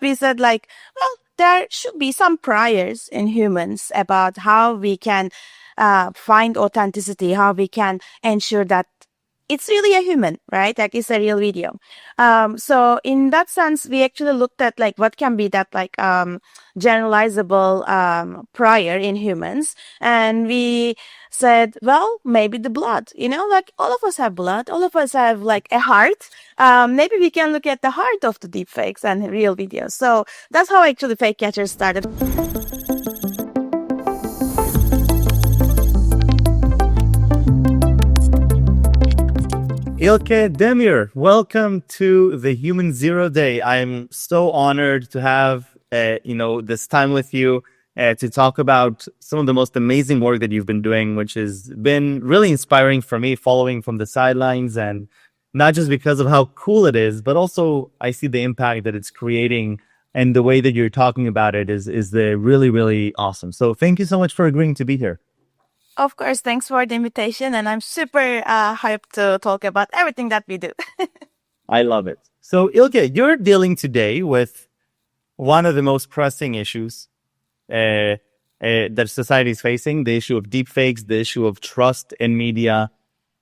we said like, well, there should be some priors in humans about how we can find authenticity, how we can ensure that it's really a human, right? Like it's a real video. So in that sense, we actually looked at like what can be that like generalizable prior in humans, and we said, well, maybe the blood. Like all of us have blood, all of us have like a heart. Maybe we can look at the heart of the deepfakes and real videos. So that's how actually FakeCatcher started. Ilke Demir, welcome to the Human Zero Day. I'm so honored to have this time with you to talk about some of the most amazing work that you've been doing, which has been really inspiring for me, following from the sidelines, and not just because of how cool it is, but also I see the impact that it's creating, and the way that you're talking about it is the really, really awesome. So thank you so much for agreeing to be here. Of course, thanks for the invitation, and I'm super hyped to talk about everything that we do. I love it. So, Ilke, you're dealing today with one of the most pressing issues that society is facing, the issue of deepfakes, the issue of trust in media.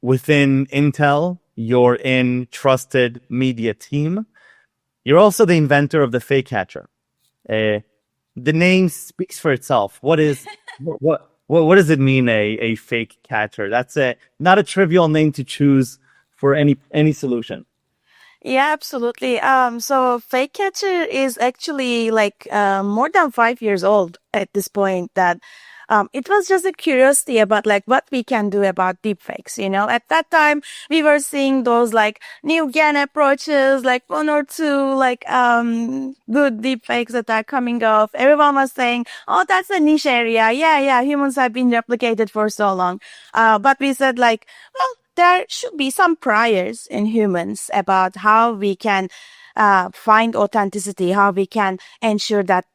Within Intel, you're in trusted media team. You're also the inventor of the FakeCatcher. The name speaks for itself. What does it mean, a fake catcher? That's not a trivial name to choose for any solution. Yeah, absolutely. So FakeCatcher is actually like more than 5 years old at this point. That it was just a curiosity about like what we can do about deepfakes. At that time we were seeing those like new GAN approaches, like one or two like good deepfakes that are coming off. Everyone was saying, "Oh, that's a niche area. Yeah, humans have been replicated for so long." But we said like, well, there should be some priors in humans about how we can find authenticity, how we can ensure that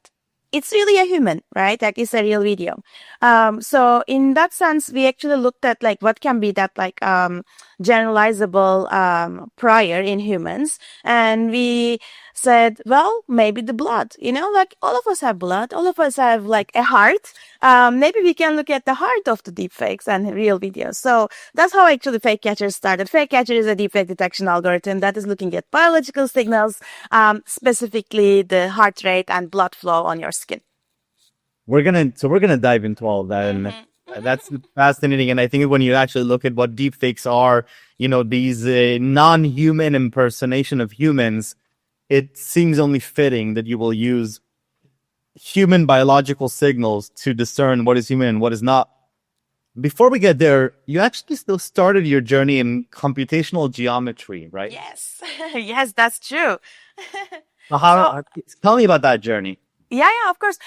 it's really a human, right? Like it's a real video. So in that sense, we actually looked at like what can be that like generalizable prior in humans, and we said, well, maybe the blood. Like all of us have blood, all of us have like a heart. Maybe we can look at the heart of the deepfakes and real videos. So that's how actually FakeCatcher started. FakeCatcher is a deepfake detection algorithm that is looking at biological signals, specifically the heart rate and blood flow on your skin. We're gonna dive into all of that, and that's fascinating. And I think when you actually look at what deepfakes are, these non-human impersonation of humans, it seems only fitting that you will use human biological signals to discern what is human and what is not. Before we get there, you actually still started your journey in computational geometry, right? Yes, yes, that's true. Tell me about that journey. Yeah, of course.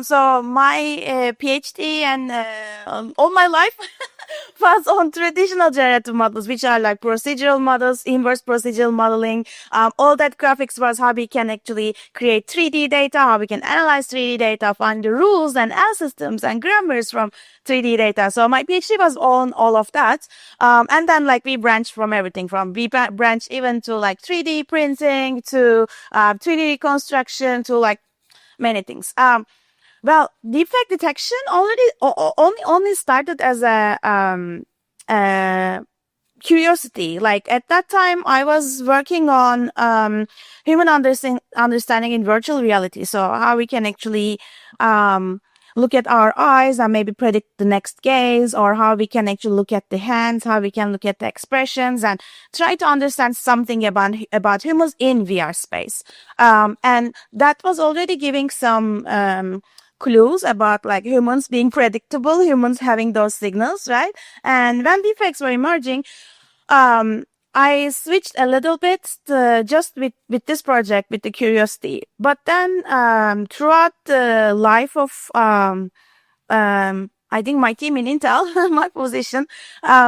So my PhD and all my life was on traditional generative models, which are like procedural models, inverse procedural modeling. All that graphics was how we can actually create 3D data, how we can analyze 3D data, find the rules and algorithms and grammars from 3D data. So my PhD was on all of that. And then like we branched from everything we branched even to like 3D printing to 3D reconstruction to like many things. Well, defect detection only started as a curiosity. Like at that time, I was working on human understanding in virtual reality. So how we can actually look at our eyes and maybe predict the next gaze, or how we can actually look at the hands, how we can look at the expressions and try to understand something about humans in VR space. And that was already giving some clues about like humans being predictable, humans having those signals, right? And when deepfakes were emerging, I switched a little bit just with this project, with the curiosity. But then throughout the life of I think my team in Intel, my position,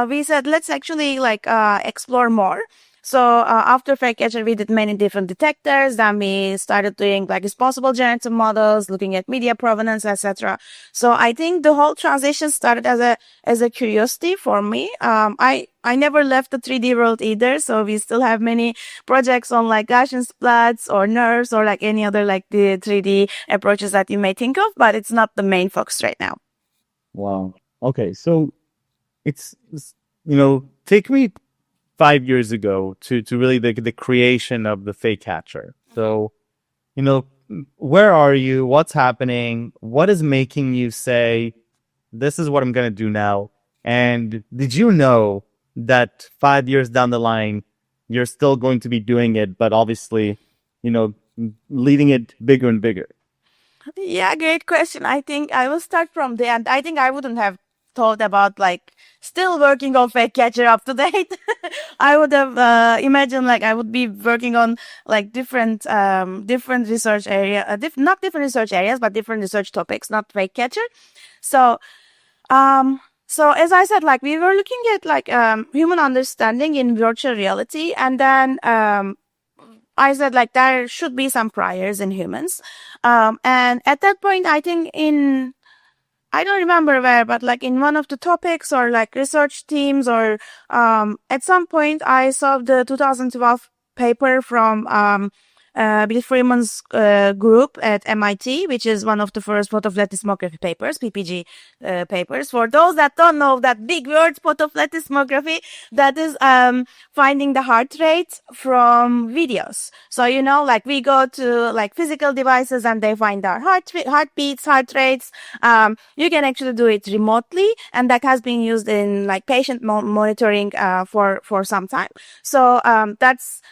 we said let's actually like explore more. So after FakeCatcher, we did many different detectors. Then we started doing like responsible generative models, looking at media provenance, etc. So I think the whole transition started as a curiosity for me. I never left the 3D world either, so we still have many projects on like Gaussian splats or nerves or like any other like the 3D approaches that you may think of, but it's not the main focus right now. Wow. Okay, so it's take me 5 years ago to really the creation of the fake catcher. So, where are you? What's happening? What is making you say, this is what I'm going to do now? And did you know that 5 years down the line, you're still going to be doing it, but obviously, you know, leading it bigger and bigger? Yeah, great question. I think I will start from the end. I think I wouldn't have thought about like still working on FakeCatcher up to date. I would have imagined like I would be working on like different research area, not different research areas, but different research topics, not FakeCatcher. So so as I said, like we were looking at like human understanding in virtual reality, and then I said like there should be some priors in humans. And at that point, I think I don't remember where, but like in one of the topics or like research teams or at some point I saw the 2012 paper from Bill Freeman's group at MIT, which is one of the first photoflattismography papers, PPG papers. For those that don't know that big word, photoflattismography, that is finding the heart rate from videos. So, like we go to like physical devices and they find our heartbeats, heart rates. You can actually do it remotely, and that has been used in like patient monitoring for some time. So that's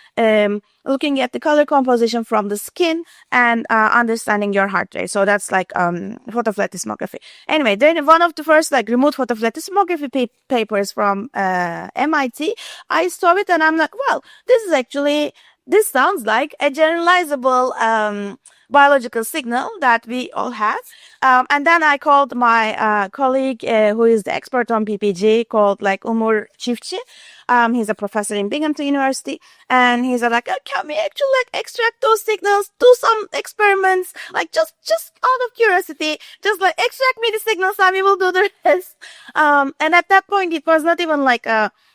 looking at the color composition from the skin and understanding your heart rate. So that's like photoflattismography. Anyway, then one of the first like remote photoflattismography papers from MIT, I saw it and I'm like, well, this sounds like a generalizable biological signal that we all have. And then I called my colleague who is the expert on PPG, called like Umur Çiftçi. He's a professor in Binghamton University, and he's like, can we actually like extract those signals, do some experiments, like just out of curiosity, just like extract me the signals and we will do the rest. And at that point, it was not even like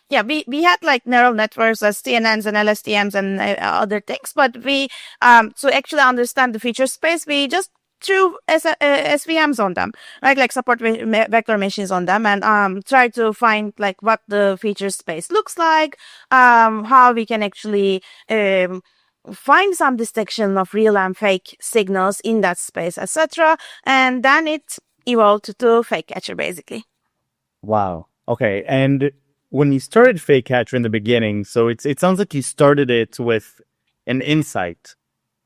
we had like neural networks as TNNs and LSTMs and other things, but we to actually understand the feature space, we just threw SVMs on them, right? Like support vector machines on them, and try to find like what the feature space looks like, how we can actually find some distinction of real and fake signals in that space, etc. And then it evolved to FakeCatcher, basically. Wow. Okay. And when you started FakeCatcher in the beginning, so it sounds like you started it with an insight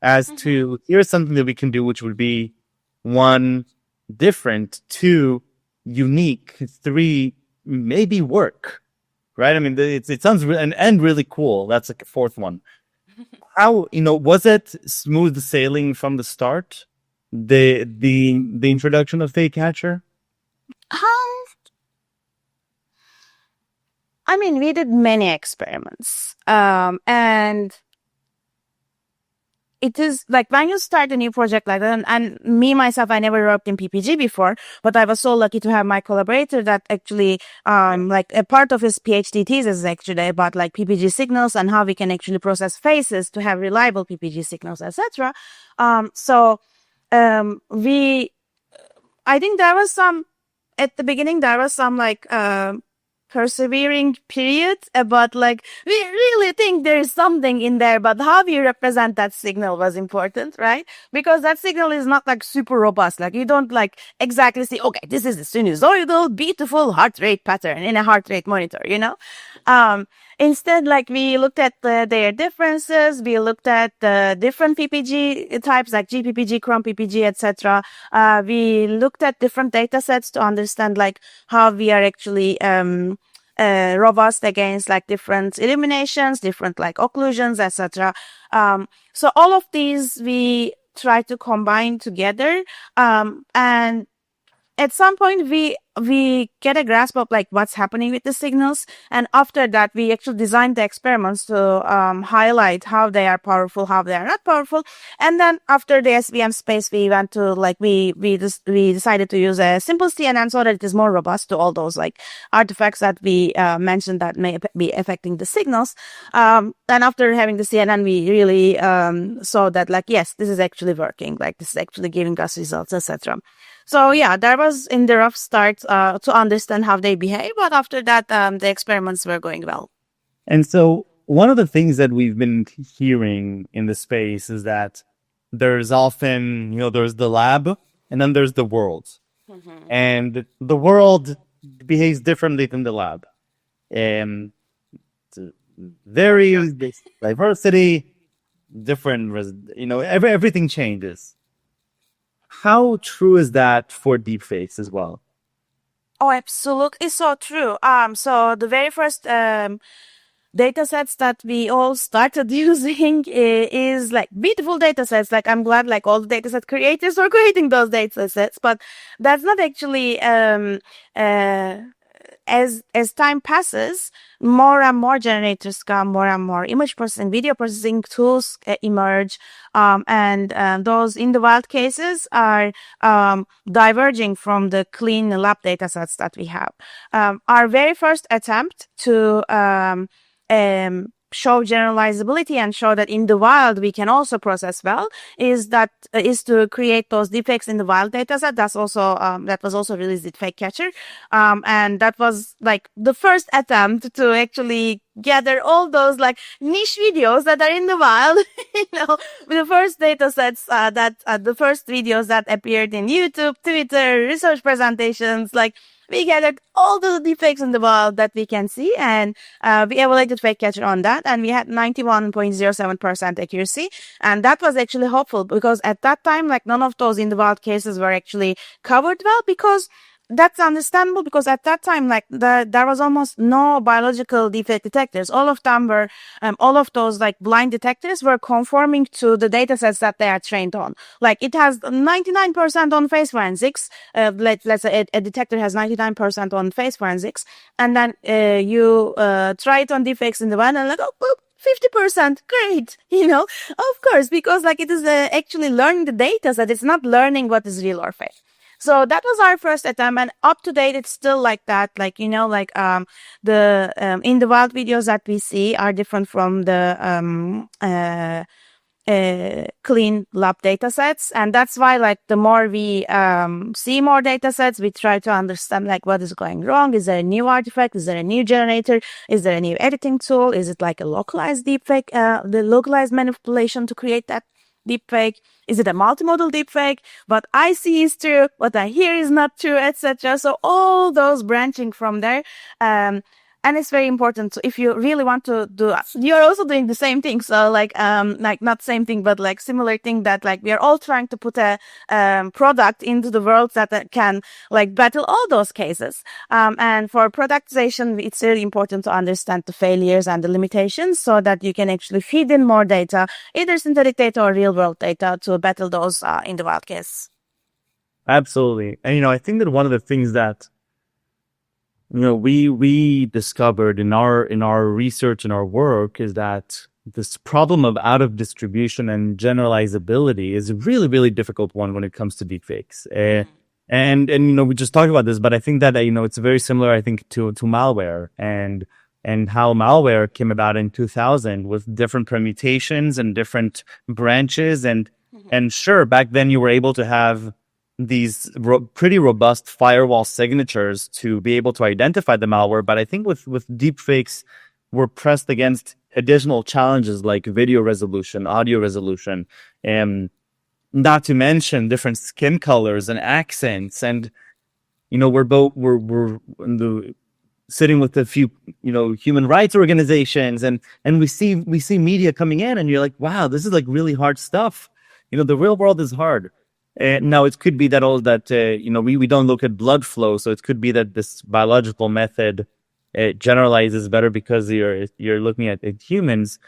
as to here's something that we can do, which would be 1, different, 2, unique, 3, maybe work, right? I mean, it sounds and really cool. That's like a 4th one. How, was it smooth sailing from the start? The introduction of FakeCatcher? I mean, we did many experiments, and it is like when you start a new project like that, and me myself, I never worked in PPG before, but I was so lucky to have my collaborator that actually, like a part of his PhD thesis is actually about like PPG signals and how we can actually process faces to have reliable PPG signals, etc. I think there was some at the beginning. There was some like persevering period about like we really think there is something in there, but how we represent that signal was important, right? Because that signal is not like super robust. Like you don't like exactly see, okay, this is the sinusoidal beautiful heart rate pattern in a heart rate monitor, Instead, like we looked at their differences, we looked at the different PPG types like GPPG, Chrome PPG, etc. We looked at different data sets to understand like how we are actually robust against like different illuminations, different like occlusions, etc. So all of these we try to combine together, and at some point we we get a grasp of like what's happening with the signals, and after that we actually designed the experiments to highlight how they are powerful, how they are not powerful. And then after the SVM space, we went to like we decided to use a simple CNN so that it is more robust to all those like artifacts that we mentioned that may be affecting the signals. And after having the CNN, we really saw that like, yes, this is actually working, like this is actually giving us results, etc. So yeah, that was in the rough start to understand how they behave, but after that, the experiments were going well. And so one of the things that we've been hearing in the space is that there's often, there's the lab and then there's the world. And the world behaves differently than the lab. And very diversity, different, everything changes. How true is that for deepfakes as well? Oh, absolutely, so true. So the very first data sets that we all started using is like beautiful data sets. Like I'm glad like all the data set creators are creating those data sets, but that's not actually as time passes, more and more generators come, more and more image processing, video processing tools emerge, and those in the wild cases are diverging from the clean lab data sets that we have. Our very first attempt to show generalizability and show that in the wild we can also process well is to create those deepfakes in the wild dataset. That's also that was also released with FakeCatcher, and that was like the first attempt to actually gather all those like niche videos that are in the wild. The first data sets the first videos that appeared in YouTube, Twitter, research presentations, like we gathered all the deepfakes in the wild that we can see, and we evaluated FakeCatcher on that, and we had 91.07% accuracy. And that was actually hopeful because at that time, like none of those in the wild cases were actually covered well, because that's understandable, because at that time, like there was almost no biological defect detectors. All of them were, all of those like blind detectors were conforming to the data sets that they are trained on. Like it has 99% on face forensics. Let's say a detector has 99% on face forensics, and then you try it on defects in the one, and like, oh, boop, 50%, great, of course, because like it is actually learning the data set. It's not learning what is real or fake. So that was our first attempt, and up to date, it's still like that. Like, the in the wild videos that we see are different from the clean lab data sets. And that's why, like, the more we see more data sets, we try to understand, like, what is going wrong. Is there a new artifact? Is there a new generator? Is there a new editing tool? Is it like a localized deepfake, the localized manipulation to create that deepfake? Is it a multimodal deepfake? What I see is true, what I hear is not true, etc. So all those branching from there. And it's very important. So if you really want to do, you're also doing the same thing. So like not same thing, but like similar thing, that like we are all trying to put a product into the world that can like battle all those cases. And for productization, it's really important to understand the failures and the limitations so that you can actually feed in more data, either synthetic data or real world data, to battle those in the wild case. Absolutely. And, I think that one of the things that we discovered in our research and our work is that this problem of out of distribution and generalizability is a really, really difficult one when it comes to deepfakes. And we just talked about this, but I think that it's very similar, I think, to malware and how malware came about in 2000 with different permutations and different branches, and sure, back then you were able to have these pretty robust firewall signatures to be able to identify the malware. But I think with deepfakes, we're pressed against additional challenges like video resolution, audio resolution, and not to mention different skin colors and accents. And, we're sitting with a few, human rights organizations, and we see media coming in, and you're like, wow, this is like really hard stuff. The real world is hard. Now, it could be that we don't look at blood flow, so it could be that this biological method generalizes better because you're looking at humans.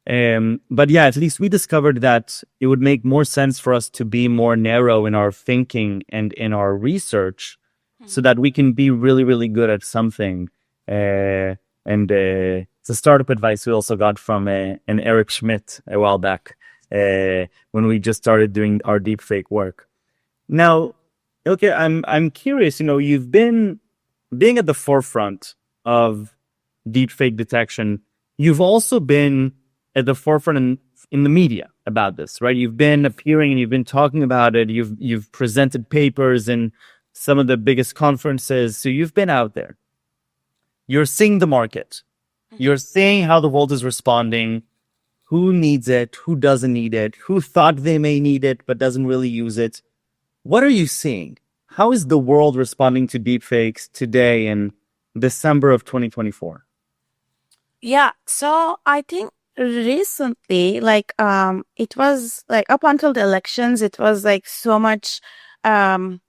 But yeah, at least we discovered that it would make more sense for us to be more narrow in our thinking and in our research, so that we can be really, really good at something. And it's a startup advice we also got from an Eric Schmidt a while back when we just started doing our deepfake work. Now, okay, I'm curious. You've been being at the forefront of deepfake detection. You've also been at the forefront in the media about this, right? You've been appearing and you've been talking about it. You've presented papers in some of the biggest conferences. So you've been out there. You're seeing the market. You're seeing how the world is responding, who needs it, who doesn't need it, who thought they may need it but doesn't really use it. What are you seeing? How is the world responding to deepfakes today in December of 2024? Yeah, so I think recently, it was like up until the elections, it was like so much, I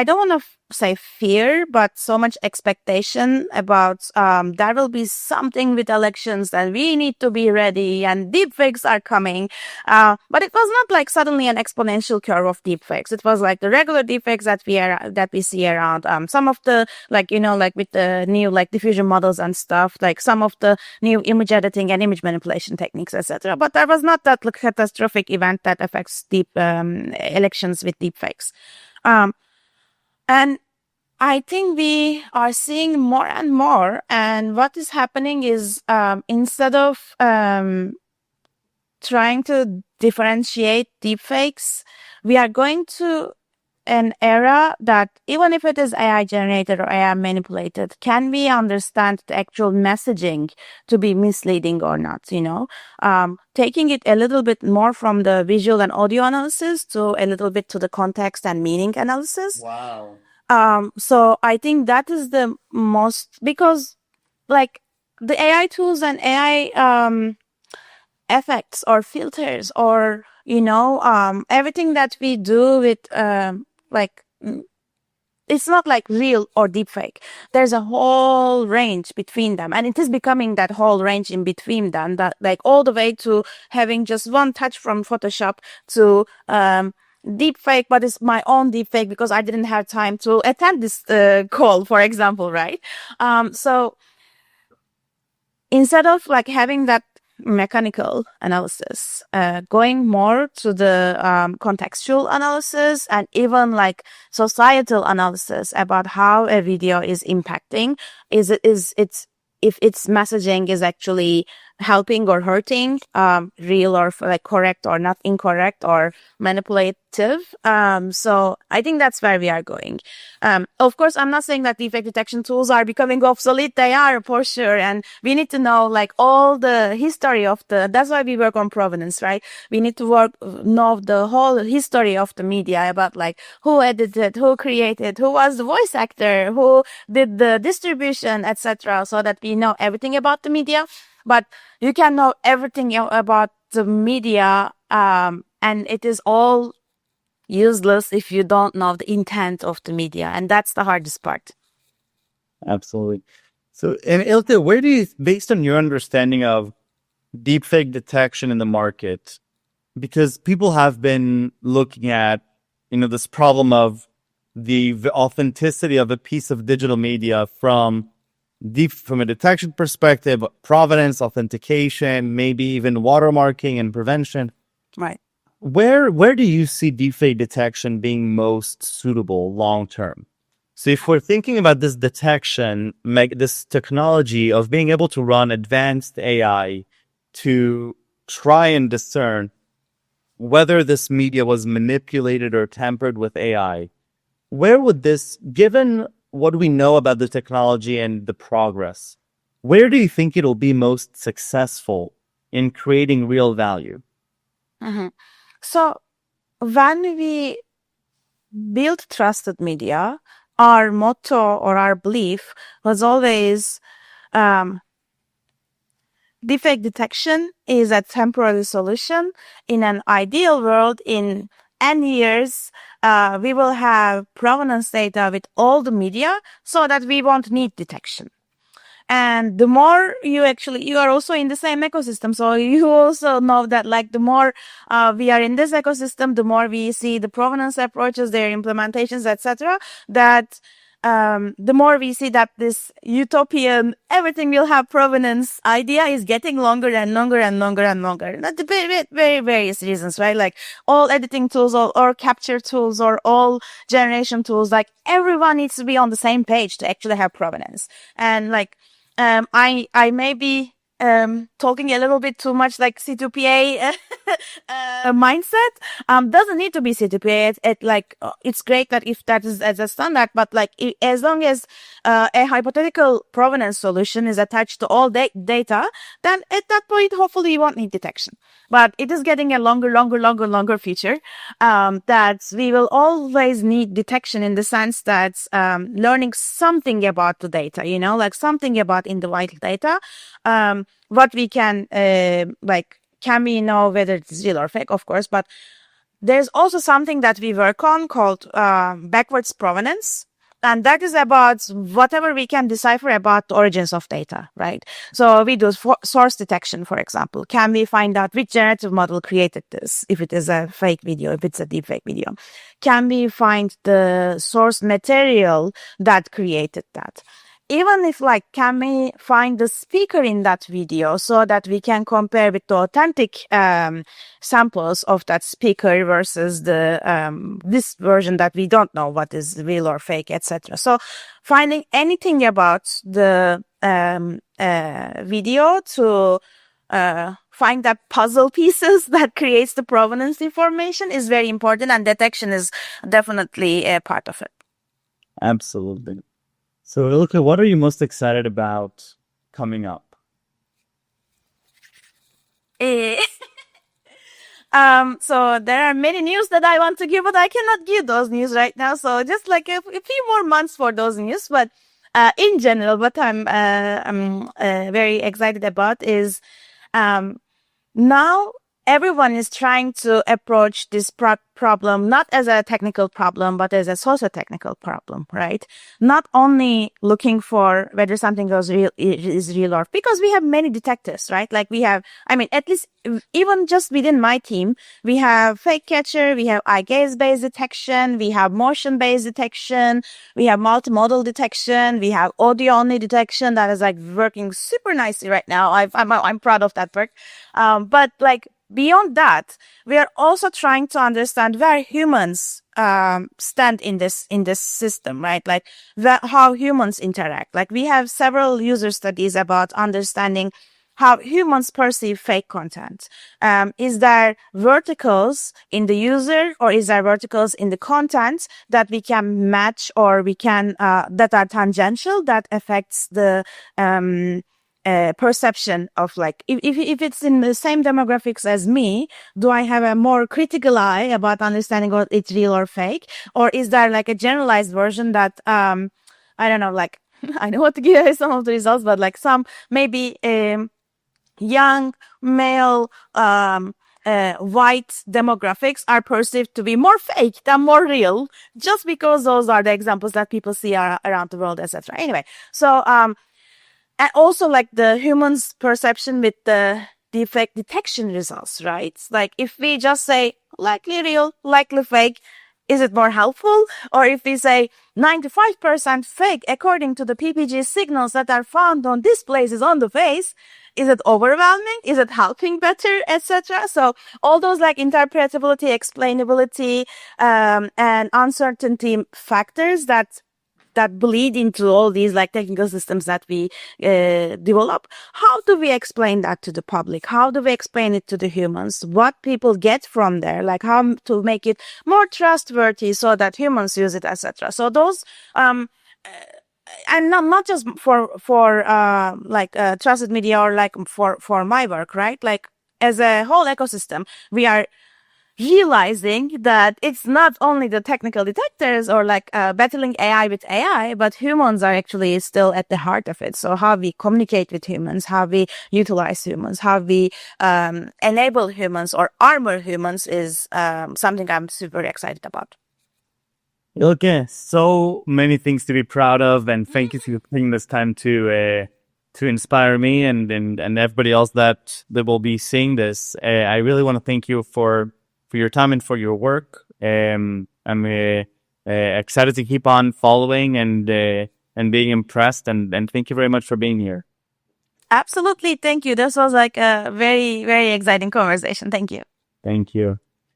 don't want to say fear, but so much expectation about there will be something with elections and we need to be ready and deepfakes are coming. But it was not like suddenly an exponential curve of deepfakes. It was like the regular deepfakes that we see around. Some of the like with the new like diffusion models and stuff, like some of the new image editing and image manipulation techniques, etc. But there was not that like, catastrophic event that affects deep elections with deepfakes. And I think we are seeing more and more. And what is happening is instead of trying to differentiate deepfakes, we are going to an era that even if it is AI generated or AI manipulated, can we understand the actual messaging to be misleading or not, taking it a little bit more from the visual and audio analysis to a little bit to the context and meaning analysis. Wow. So I think that is the most, because like the AI tools and AI effects or filters or everything that we do with it's not like real or deepfake. There's a whole range between them, and it is becoming that whole range in between them, that like all the way to having just one touch from Photoshop to deepfake, but it's my own deepfake because I didn't have time to attend this call, for example, right? So instead of like having that mechanical analysis, going more to the contextual analysis and even like societal analysis about how a video is impacting, if its messaging is actually helping or hurting, real or like correct or not incorrect or manipulative. So I think that's where we are going. Of course, I'm not saying that defect detection tools are becoming obsolete. They are for sure. And we need to know like all the history of that's why we work on provenance, right? We need to know the whole history of the media about like who edited, who created, who was the voice actor, who did the distribution, etc. so that we know everything about the media. But you can know everything about the media, and it is all useless if you don't know the intent of the media. And that's the hardest part. Absolutely. So, and Ilke, where do you, based on your understanding of deepfake detection in the market, because people have been looking at, this problem of the authenticity of a piece of digital media from a detection perspective, provenance, authentication, maybe even watermarking and prevention. Right. Where do you see deepfake detection being most suitable long term? So if we're thinking about this detection, this technology of being able to run advanced AI to try and discern whether this media was manipulated or tampered with AI, where would this, given what we know about the technology and the progress, where do you think it'll be most successful in creating real value? Mm-hmm. So when we build trusted media, our motto or our belief was always defect detection is a temporary solution. In an ideal world, in N years, we will have provenance data with all the media so that we won't need detection. And the more you are also in the same ecosystem. So you also know that like the more we are in this ecosystem, the more we see the provenance approaches, their implementations, etc. That the more we see that this utopian everything will have provenance idea is getting longer and longer and longer and longer. Not the very various reasons, right? Like all editing tools or capture tools or all generation tools, like everyone needs to be on the same page to actually have provenance. And like I may be talking a little bit too much like C2PA mindset. Doesn't need to be C2PA. It's great that if that is as a standard, but like as long as a hypothetical provenance solution is attached to all data, then at that point, hopefully you won't need detection. But it is getting a longer feature that we will always need detection in the sense that learning something about the data, like something about in the vital data. What we can we know whether it's real or fake, of course, but there's also something that we work on called backwards provenance. And that is about whatever we can decipher about the origins of data, right? So we do source detection, for example. Can we find out which generative model created this, if it is a fake video, if it's a deepfake video? Can we find the source material that created that? Even if can we find the speaker in that video so that we can compare with the authentic samples of that speaker versus the this version that we don't know what is real or fake, etc. So finding anything about the video to find that puzzle pieces that creates the provenance information is very important, and detection is definitely a part of it. Absolutely. So, Ilke, what are you most excited about coming up? So there are many news that I want to give, but I cannot give those news right now. So just like a few more months for those news. But in general, what I'm very excited about is now everyone is trying to approach this problem not as a technical problem, but as a socio-technical problem, right? Not only looking for whether something is real or, because we have many detectors, right? Like we have, at least even just within my team, we have FakeCatcher, we have eye gaze-based detection, we have motion-based detection, we have multimodal detection, we have audio-only detection that is like working super nicely right now. I'm proud of that work. But like, beyond that, we are also trying to understand where humans stand in this system, right? Like how humans interact. Like we have several user studies about understanding how humans perceive fake content. Is there verticals in the user, or is there verticals in the content that we can match, or we can that are tangential, that affects the perception of like, if it's in the same demographics as me, do I have a more critical eye about understanding what it's real or fake? Or is there like a generalized version that, I don't know, like, I know what to give you some of the results, but like some maybe young male white demographics are perceived to be more fake than more real, just because those are the examples that people see around the world, etc. Anyway, so and also like the human's perception with the deepfake detection results, right? Like if we just say likely real, likely fake, is it more helpful? Or if we say 95% fake according to the PPG signals that are found on displays on the face, is it overwhelming? Is it helping better, etc.? So all those like interpretability, explainability, and uncertainty factors that bleed into all these like technical systems that we develop. How do we explain that to the public? How do we explain it to the humans? What people get from there? Like how to make it more trustworthy so that humans use it, etc. So those and not just for trusted media or like for my work, right? Like as a whole ecosystem, we are realizing that it's not only the technical detectors or like battling AI with AI, but humans are actually still at the heart of it. So how we communicate with humans, how we utilize humans, how we enable humans or armor humans is something I'm super excited about. Okay, so many things to be proud of, and thank you for taking this time to to inspire me and everybody else that will be seeing this. I really want to thank you for your time and for your work. I'm excited to keep on following and being impressed. And thank you very much for being here. Absolutely. Thank you. This was like a very, very exciting conversation. Thank you. Thank you.